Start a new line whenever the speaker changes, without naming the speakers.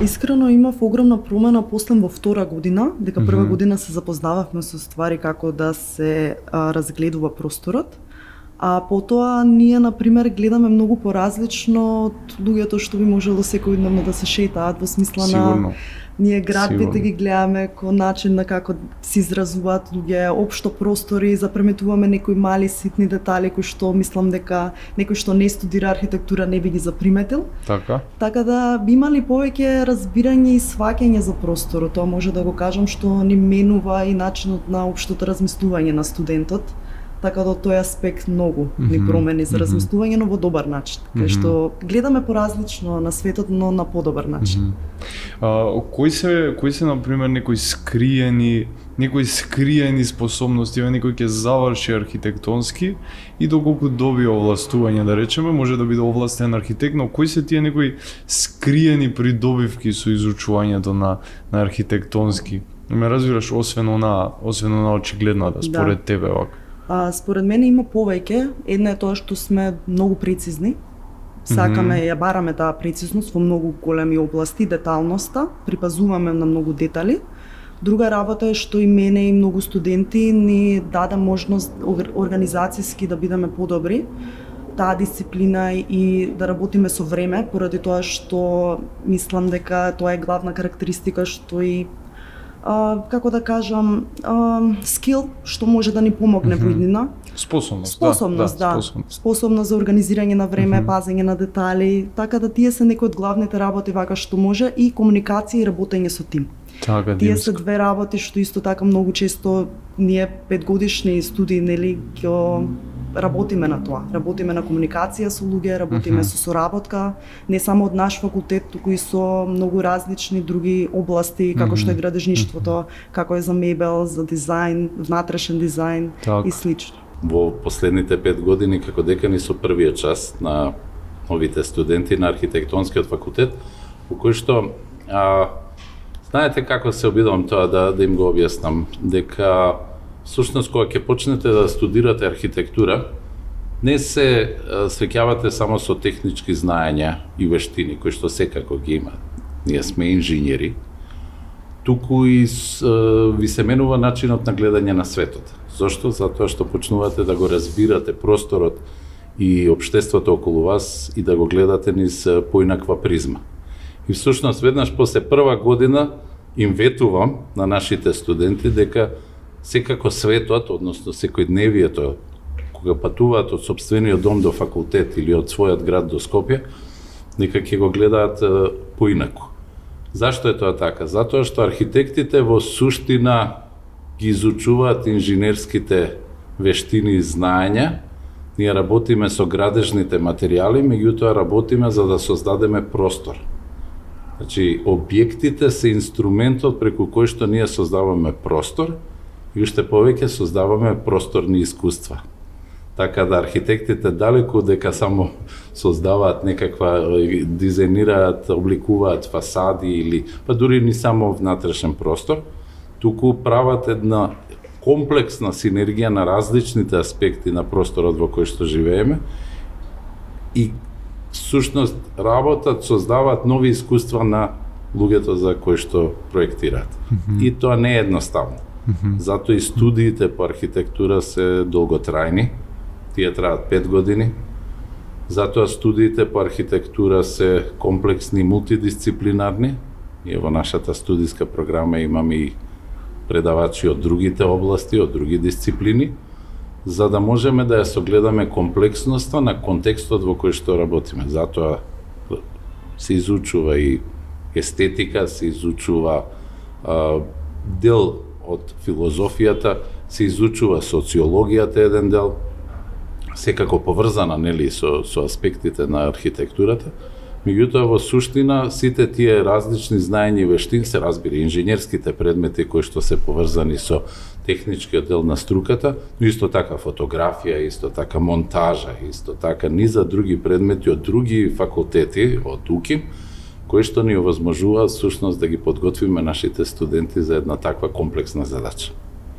Искрено имав огромна промена после во втора година, дека прва година се запознававме со ствари како да се разгледува просторот. А потоа ние, например, гледаме многу поразлично од луѓето што би можело секојдневно да се шетаат, во смисла на ние градбите ги гледаме ко начин на како се изразуваат луѓе, општо простори, заприметуваме некои мали ситни детали кои што мислам дека некој што не студира архитектура не би ги заприметил. Така да би имали повеќе разбирање и сваќање за просторот. Тоа може да го кажам што ни менува и начинот на општото размислување на студентот. Така да тој аспект многу ни промени за размислување, но во добар начин. Кај што гледаме поразлично на светот, но на подобар начин.
Кои се например некои скриени способности, некој ќе заврши архитектонски и доколку добие овластување, да речеме, може да биде овластен архитект, но кои се тие некои скриени придобивки со изучувањето на архитектонски? Ме разбираш, освен она очигледната според тебе вака?
Според мене има повеќе. Една е тоа што сме многу прецизни. Сакаме, ја бараме таа прецизност во многу големи области, деталноста, припазуваме на многу детали. Друга работа е што и мене и многу студенти ни даде можност организацијски да бидеме подобри. Таа дисциплина и да работиме со време, поради тоа што мислам дека тоа е главна карактеристика што и како да кажам, скил што може да ни помогне во иднина.
Способност
за организирање на време, пазење на детали, така да тие се некои од главните работи вака што може и комуникација и работење со тим. Тие се две работи што исто така многу често ние 5-годишни студии нели ќе работиме на тоа. Работиме на комуникација со луѓе, работиме со соработка, не само од наш факултет, туку и со многу различни други области, како што е градежништвото, како е за мебел, за дизајн, внатрешен дизајн и слично.
Во последните 5 години како декани со првиот час на новите студенти на архитектонскиот факултет, во кој што знаете како се обидувам тоа да им го објаснам, дека всушност кога ќе почнете да студирате архитектура, не се среќавате само со технички знаења и вештини кои што секако ги има. Ние сме инженери, туку и ви се менува начинот на гледање на светот. Зошто? Затоа што почнувате да го разбирате просторот и општеството околу вас и да го гледате низ поинаква призма. И всушност веднаш после прва година им ветувам на нашите студенти дека секако светот, односно секојдневието, кога патуваат од сопствениот дом до факултет или од својот град до Скопје, дека ќе го гледаат поинаку. Зашто е тоа така? Затоа што архитектите во суштина ги изучуваат инженерските вештини и знаења. Ние работиме со градежните материјали, меѓутоа работиме за да создадеме простор. Значи, објектите се инструментот преку кој што ние создаваме простор и уште повеќе создаваме просторни искуства. Така да архитектите далеку дека само создаваат некаква, дизајнираат, обликуваат фасади или па дури не само внатрешен простор, туку прават една комплексна синергија на различните аспекти на просторот во кој што живееме и всушност работат, создаваат нови искуства на луѓето за кои што проектираат. И тоа не е едноставно. Затоа и студиите по архитектура се долготрајни, тие траат 5 години. Затоа студиите по архитектура се комплексни, мултидисциплинарни. Ние во нашата студиска програма имаме и предавачи од другите области, од други дисциплини, за да можеме да ја согледаме комплексноста на контекстот во кој што работиме. Затоа се изучува и естетика, се изучува дел од филозофијата, се изучува социологијата еден дел, секако поврзана нели со аспектите на архитектурата. Меѓутоа во суштина сите тие различни знаења и вештини се разбира инженерските предмети кои што се поврзани со техничкиот дел на струката, но исто така фотографија, исто така монтажа, исто така низа други предмети од други факултети, од УКИМ, кои што ни овозможуваат всушност да ги подготвиме нашите студенти за една таква комплексна задача.